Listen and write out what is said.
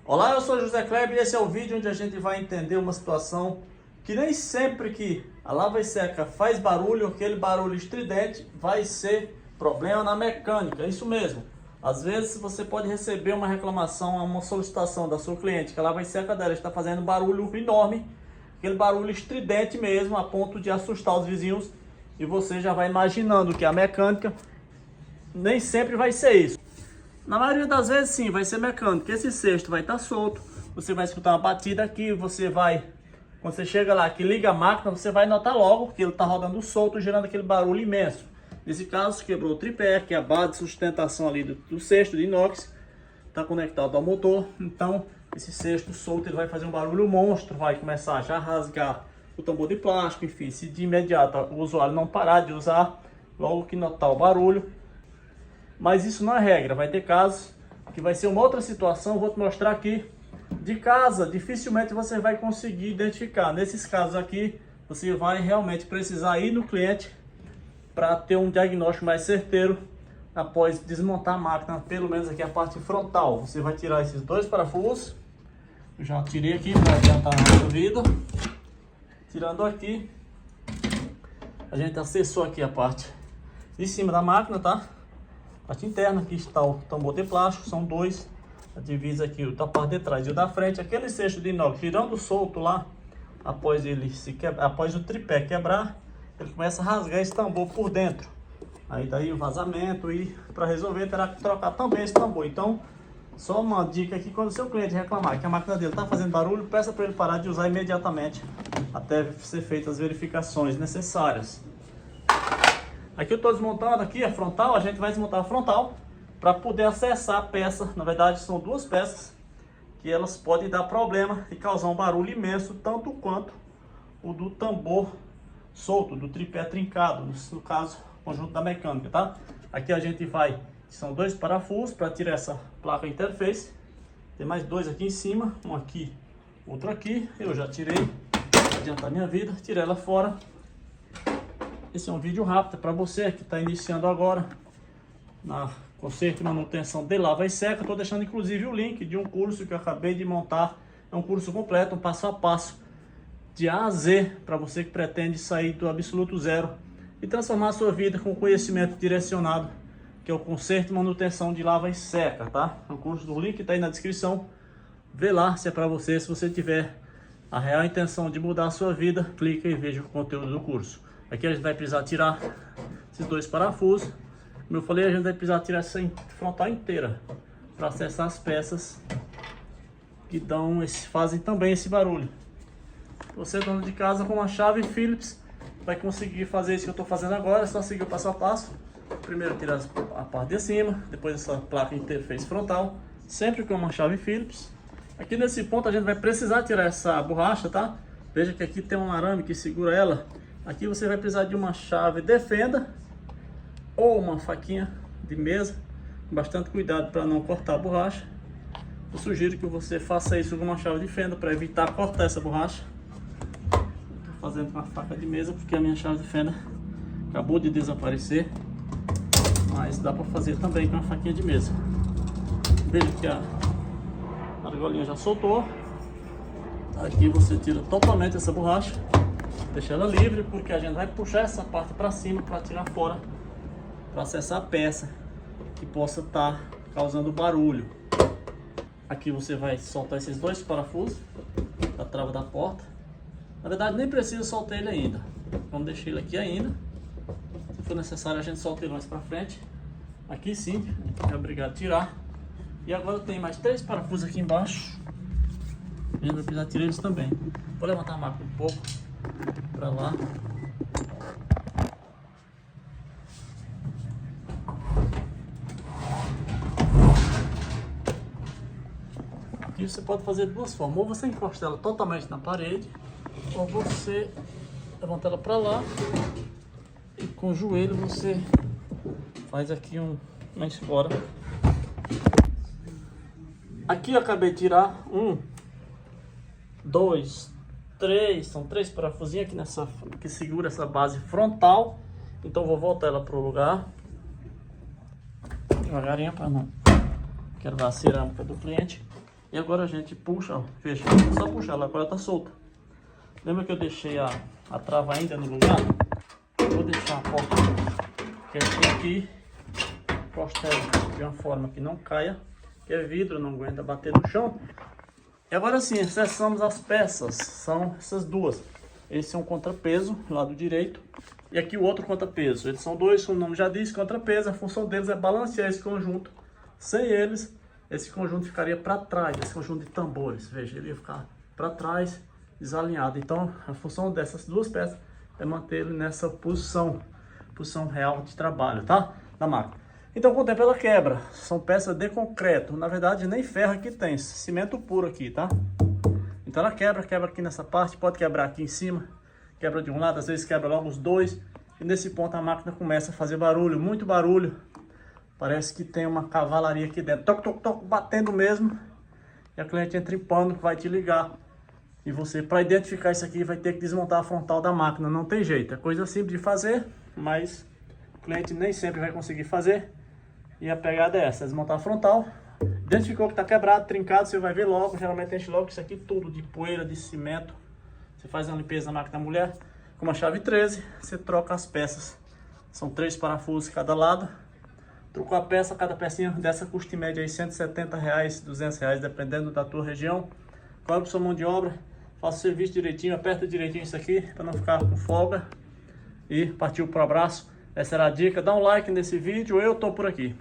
Olá, eu sou José Kleber e esse é o vídeo onde a gente vai entender uma situação que nem sempre que a lava e seca faz barulho, aquele barulho estridente, vai ser problema na mecânica. É isso mesmo. Às vezes você pode receber uma reclamação, uma solicitação da sua cliente que a lava e seca dela está fazendo barulho enorme, aquele barulho estridente mesmo, a ponto de assustar os vizinhos, e você já vai imaginando que a mecânica nem sempre vai ser isso. Na maioria das vezes sim, vai ser mecânico. Esse cesto vai estar solto, você vai escutar uma batida aqui, quando você chega lá que liga a máquina, você vai notar logo que ele está rodando solto, gerando aquele barulho imenso. Nesse caso, quebrou o tripé, que é a base de sustentação ali do cesto de inox, está conectado ao motor. Então, esse cesto solto ele vai fazer um barulho monstro, vai começar já a rasgar o tambor de plástico, enfim, se de imediato o usuário não parar de usar, logo que notar o barulho. Mas isso não é regra, vai ter casos que vai ser uma outra situação, vou te mostrar aqui. De casa, dificilmente você vai conseguir identificar. Nesses casos aqui, você vai realmente precisar ir no cliente para ter um diagnóstico mais certeiro após desmontar a máquina, pelo menos aqui a parte frontal. Você vai tirar esses dois parafusos, eu já tirei aqui para adiantar a nossa vida. Tirando aqui, a gente acessou aqui a parte de cima da máquina, tá? Parte interna, aqui está o tambor de plástico, são dois. A divisa aqui, o da parte de trás e o da frente. Aquele cesto de inox girando solto lá, após o tripé quebrar, ele começa a rasgar esse tambor por dentro. Aí daí o vazamento, e para resolver terá que trocar também esse tambor. Então, só uma dica aqui: quando o seu cliente reclamar que a máquina dele está fazendo barulho, peça para ele parar de usar imediatamente, até ser feitas as verificações necessárias. Aqui eu estou desmontando aqui a frontal, a gente vai desmontar a frontal para poder acessar a peça. Na verdade são duas peças que elas podem dar problema e causar um barulho imenso, tanto quanto o do tambor solto, do tripé trincado, no caso, conjunto da mecânica, tá? Aqui a gente vai, são dois parafusos para tirar essa placa interface. Tem mais dois aqui em cima, um aqui, outro aqui. Eu já tirei, para adiantar minha vida, tirei ela fora. Esse é um vídeo rápido para você que está iniciando agora na conserto e manutenção de lava e seca. Estou deixando inclusive o link de um curso que eu acabei de montar. É um curso completo, um passo a passo de A a Z, para você que pretende sair do absoluto zero e transformar a sua vida com conhecimento direcionado, que é o conserto e manutenção de lava e seca, tá? É um curso, o link está aí na descrição. Vê lá se é para você. Se você tiver a real intenção de mudar a sua vida, clica e veja o conteúdo do curso. Aqui a gente vai precisar tirar esses dois parafusos. Como eu falei, a gente vai precisar tirar essa frontal inteira para acessar as peças que fazem também esse barulho. Você, dono de casa, com uma chave Phillips, vai conseguir fazer isso que eu estou fazendo agora. É só seguir o passo a passo. Primeiro tirar a parte de cima, depois essa placa interface frontal, sempre com uma chave Phillips. Aqui nesse ponto a gente vai precisar tirar essa borracha, tá? Veja que aqui tem um arame que segura ela. Aqui você vai precisar de uma chave de fenda ou uma faquinha de mesa, com bastante cuidado para não cortar a borracha. Eu sugiro que você faça isso com uma chave de fenda para evitar cortar essa borracha. Estou fazendo com a faca de mesa porque a minha chave de fenda acabou de desaparecer, mas dá para fazer também com a faquinha de mesa. Veja que a argolinha já soltou. Aqui você tira totalmente essa borracha. Deixa ela livre, porque a gente vai puxar essa parte para cima para tirar fora, para acessar a peça que possa estar causando barulho. Aqui você vai soltar esses dois parafusos da trava da porta. Na verdade nem precisa soltar ele ainda, vamos deixar ele aqui ainda. Se for necessário a gente solta ele mais para frente. Aqui sim é obrigado a tirar. E agora tem mais três parafusos aqui embaixo, a gente vai precisar tirar eles também. Vou levantar a máquina um pouco para lá. Aqui você pode fazer de duas formas: ou você encosta ela totalmente na parede, ou você levanta ela para lá e com o joelho você faz aqui mais fora. Aqui eu acabei de tirar 1, 2, 3, são 3 parafusinhos aqui que segura essa base frontal. Então vou voltar ela pro lugar devagarinho para não quebrar a cerâmica do cliente. E agora a gente puxa, ó, fecha, só puxar ela, agora tá solta. Lembra que eu deixei a trava ainda no lugar? Vou deixar a porta quietinha aqui, encostar de uma forma que não caia, que é vidro, não aguenta bater no chão. E agora sim, acessamos as peças, são essas duas. Esse é um contrapeso, lado direito, e aqui o outro contrapeso. Eles são dois, como o nome já diz, contrapeso. A função deles é balancear esse conjunto. Sem eles, esse conjunto ficaria para trás, esse conjunto de tambores. Veja, ele ia ficar para trás, desalinhado. Então, a função dessas duas peças é manter ele nessa posição real de trabalho, tá? Da máquina. Então, com o tempo ela quebra. São peças de concreto. Na verdade, nem ferro aqui tem, cimento puro aqui, tá? Então ela quebra aqui nessa parte, pode quebrar aqui em cima, quebra de um lado, às vezes quebra logo os dois. E nesse ponto a máquina começa a fazer barulho, muito barulho. Parece que tem uma cavalaria aqui dentro, toc, toc, toc, batendo mesmo. E a cliente entra em pânico, vai te ligar. E você, para identificar isso aqui, vai ter que desmontar a frontal da máquina, não tem jeito. É coisa simples de fazer, mas o cliente nem sempre vai conseguir fazer. E a pegada é essa, desmontar a frontal. Identificou que está quebrado, trincado, você vai ver logo. Geralmente enche logo isso aqui tudo de poeira, de cimento. Você faz uma limpeza na máquina da mulher com uma chave 13, você troca as peças. São 3 parafusos cada lado. Trocou a peça, cada pecinha dessa custa em média aí R$170, R$200, dependendo da tua região. Cobra sua mão de obra, faça o serviço direitinho, aperta direitinho isso aqui para não ficar com folga. E partiu pro abraço. Essa era a dica, dá um like nesse vídeo, eu tô por aqui.